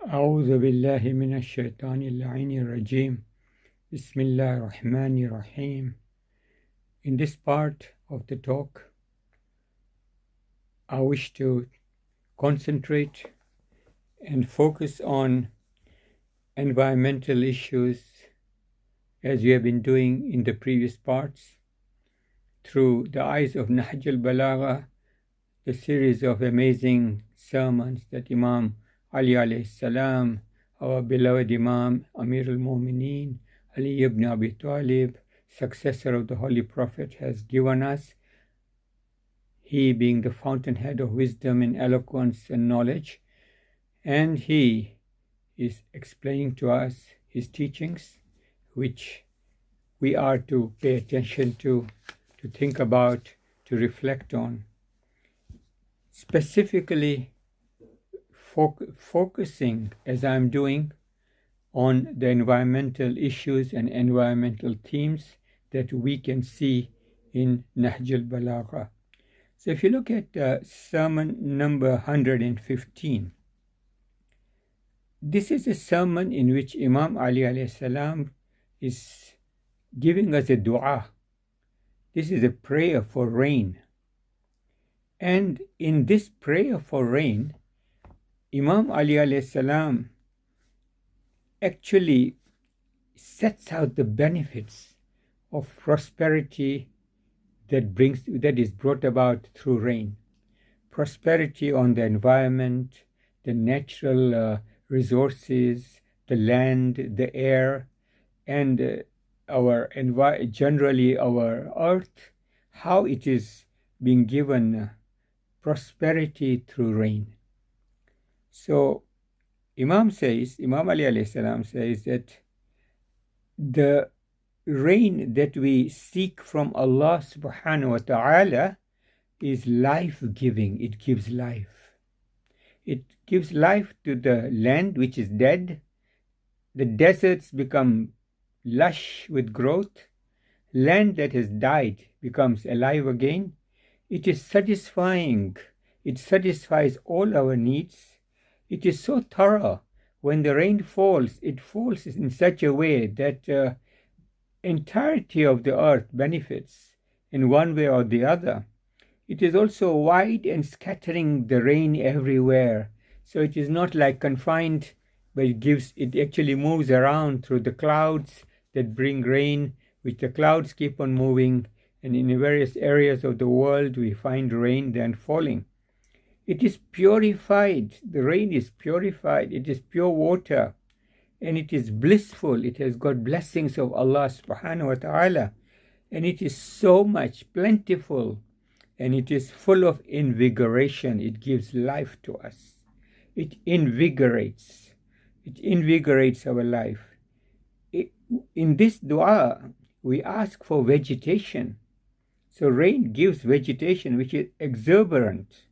أعوذ بالله من الشيطان اللعين الرجيم. بسم الله الرحمن الرحيم. In this part of the talk, I wish to concentrate and focus on environmental issues as we have been doing in the previous parts through the eyes of Nahjul Balagha, the series of amazing sermons that Imam Ali alayhi salam, our beloved Imam, amir momeen, aliibnabitalib, successor of the Holy Prophet, has given us, he being the fountainhead of wisdom and eloquence and knowledge, and he is explaining to us his teachings, which we are to pay attention to think about, to reflect on. Specifically focusing, as I'm doing, on the environmental issues and environmental themes that we can see in Nahjul Balagha. So if you look at sermon number 115, this is a sermon in which Imam Ali alayhi salam is giving us a dua. This is a prayer for rain. And in this prayer for rain, Imam Ali alayhi salam actually sets out the benefits of prosperity that is brought about through rain. Prosperity on the environment, the natural resources, the land, the air, and generally our earth, how it is being given prosperity through rain. So Imam Ali alayhi salam says that the rain that we seek from Allah subhanahu wa ta'ala is life-giving. It gives life. It gives life to the land which is dead. The deserts become lush with growth. Land that has died becomes alive again. It is satisfying. It satisfies all our needs. It is so thorough. When the rain falls, it falls in such a way that entirety of the earth benefits in one way or the other. It is also wide and scattering the rain everywhere. So it is not like confined, but it actually moves around through the clouds that bring rain, which the clouds keep on moving, and in various areas of the world we find rain then falling. It is purified. The rain is purified. It is pure water. And it is blissful. It has got blessings of Allah subhanahu wa ta'ala. And it is so much plentiful. And it is full of invigoration. It gives life to us. It invigorates. It invigorates our life. In this dua, we ask for vegetation. So rain gives vegetation which is exuberant.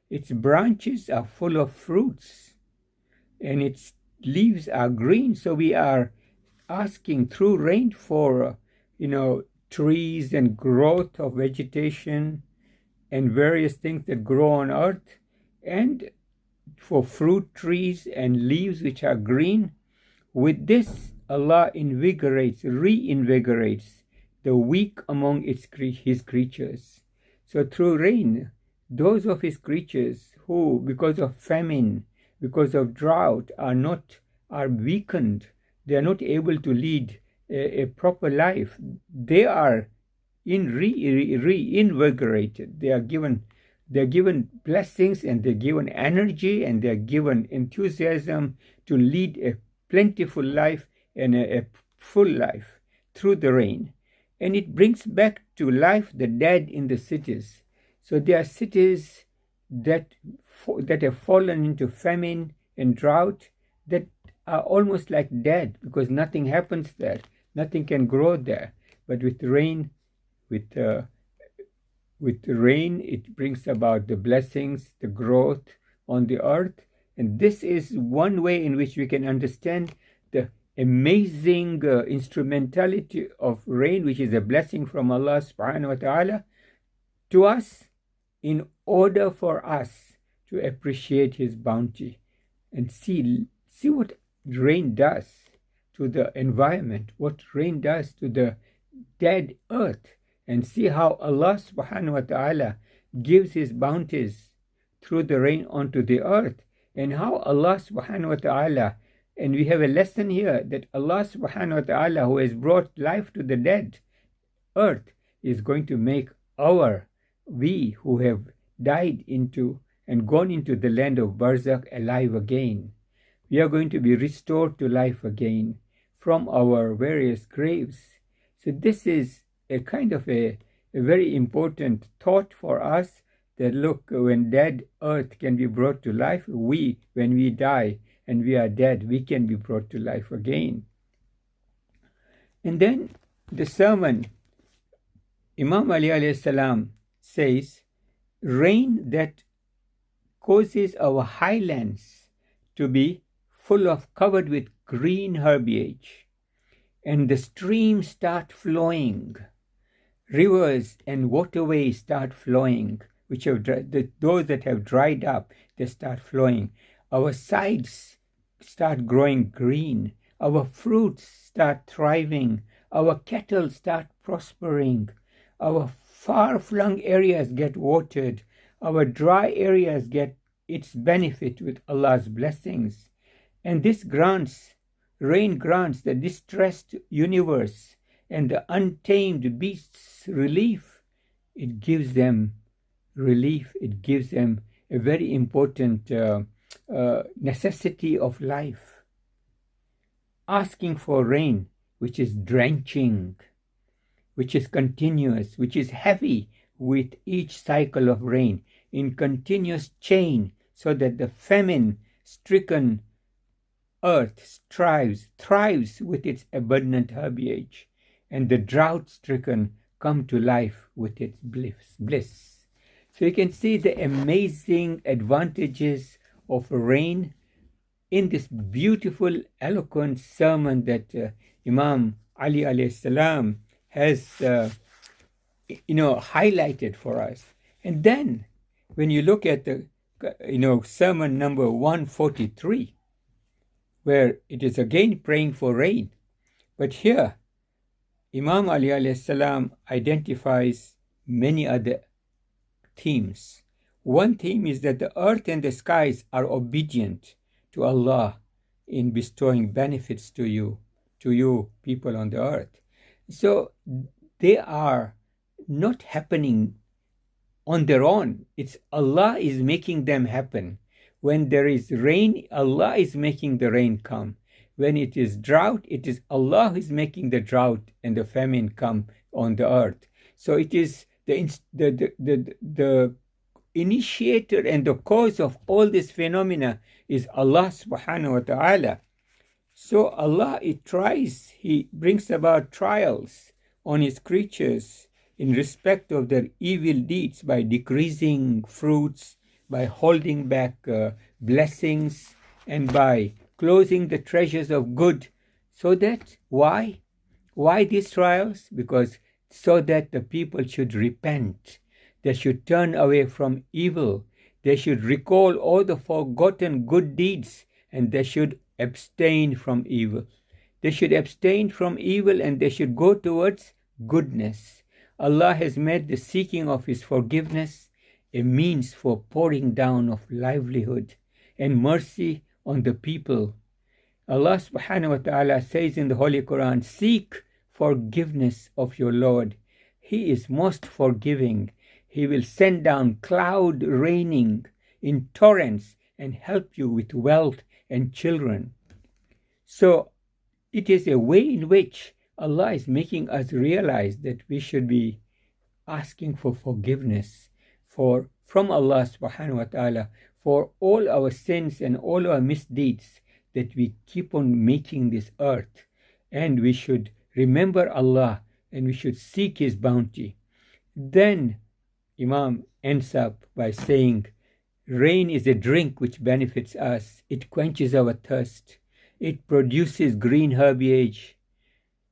Its branches are full of fruits and its leaves are green. So we are asking through rain for, trees and growth of vegetation and various things that grow on earth, and for fruit trees and leaves which are green. With this, Allah reinvigorates the weak among His creatures. So through rain, those of His creatures who, because of famine, because of drought, are weakened, they are not able to lead a proper life, they are reinvigorated. They are given blessings, and they're given energy, and they're given enthusiasm to lead a plentiful life and a full life through the rain. And it brings back to life the dead in the cities. So there are cities that have fallen into famine and drought that are almost like dead because nothing happens there. Nothing can grow there. But with rain, it brings about the blessings, the growth on the earth. And this is one way in which we can understand the amazing instrumentality of rain, which is a blessing from Allah subhanahu wa ta'ala to us, in order for us to appreciate His bounty and see See what rain does to the environment, what rain does to the dead earth, and see how Allah subhanahu wa ta'ala gives his bounties through the rain onto the earth, and how Allah subhanahu wa ta'ala, and we have a lesson here that Allah subhanahu wa ta'ala, who has brought life to the dead earth, is going to make we who have died into and gone into the land of Barzakh alive again. We are going to be restored to life again from our various graves. So this is a kind of a very important thought for us, that look, when dead earth can be brought to life, when we die and we are dead, we can be brought to life again. And then the sermon, Imam Ali alayhi salam says, rain that causes our highlands to be covered with green herbage, and the streams start flowing, rivers and waterways start flowing, those that have dried up, they start flowing. Our sides start growing green, our fruits start thriving, our cattle start prospering, our far-flung areas get watered, our dry areas get its benefit with Allah's blessings. And rain grants the distressed universe and the untamed beasts relief. It gives them relief, it gives them a very important necessity of life. Asking for rain, which is drenching, which is continuous, which is heavy with each cycle of rain, in continuous chain, so that the famine-stricken earth thrives with its abundant herbage, and the drought-stricken come to life with its bliss. So you can see the amazing advantages of rain in this beautiful, eloquent sermon that Imam Ali alayhi salam has highlighted for us. And then when you look at the sermon number 143, where it is again praying for rain, but here Imam Ali alayhi salam identifies many other themes. One theme is that the earth and the skies are obedient to Allah in bestowing benefits to you people on the earth. So they are not happening on their own. It's Allah is making them happen. When there is rain, Allah is making the rain come. When it is drought, it is Allah who is making the drought and the famine come on the earth. So it is the initiator and the cause of all this phenomena is Allah subhanahu wa ta'ala. So Allah, He brings about trials on His creatures in respect of their evil deeds by decreasing fruits, by holding back blessings, and by closing the treasures of good. So that, why these trials? Because so that the people should repent. They should turn away from evil. They should recall all the forgotten good deeds, and they should abstain from evil. They should abstain from evil, and they should go towards goodness. Allah has made the seeking of His forgiveness a means for pouring down of livelihood and mercy on the people. Allah subhanahu wa ta'ala says in the Holy Quran, seek forgiveness of your Lord. He is most forgiving. He will send down cloud raining in torrents and help you with wealth and children. So it is a way in which Allah is making us realize that we should be asking for forgiveness from Allah subhanahu wa ta'ala for all our sins and all our misdeeds that we keep on making this earth. And we should remember Allah and we should seek His bounty. Then Imam ends up by saying, rain is a drink which benefits us. It quenches our thirst. It produces green herbage.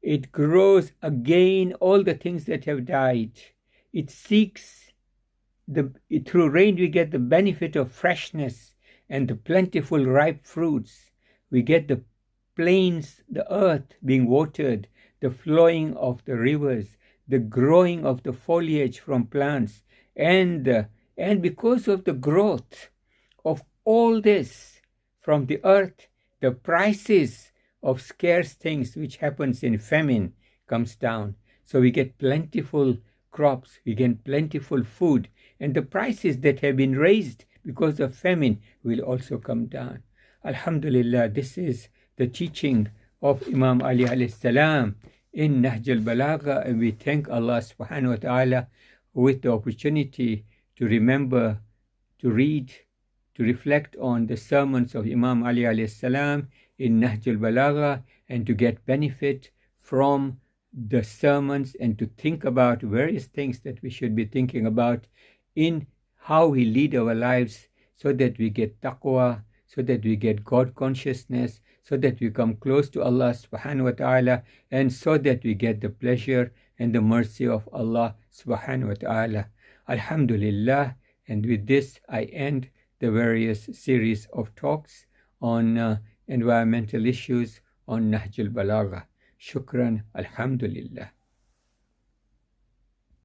It grows again all the things that have died. It seeks, through rain we get the benefit of freshness and the plentiful ripe fruits. we get the plains, the earth being watered, the flowing of the rivers, the growing of the foliage from plants, and because of the growth of all this from the earth, the prices of scarce things, which happens in famine, comes down. So we get plentiful crops, we get plentiful food, and the prices that have been raised because of famine will also come down. Alhamdulillah, this is the teaching of Imam Ali alayhi salam in Nahjul Balagha, and we thank Allah subhanahu wa ta'ala with the opportunity to remember, to read, to reflect on the sermons of Imam Ali alayhi salam in Nahjul Balagha, and to get benefit from the sermons, and to think about various things that we should be thinking about in how we lead our lives, so that we get taqwa, so that we get God consciousness, so that we come close to Allah subhanahu wa ta'ala, and so that we get the pleasure and the mercy of Allah subhanahu wa ta'ala. Alhamdulillah. And with this I end the various series of talks on environmental issues on Nahjul Balagha. Shukran. Alhamdulillah.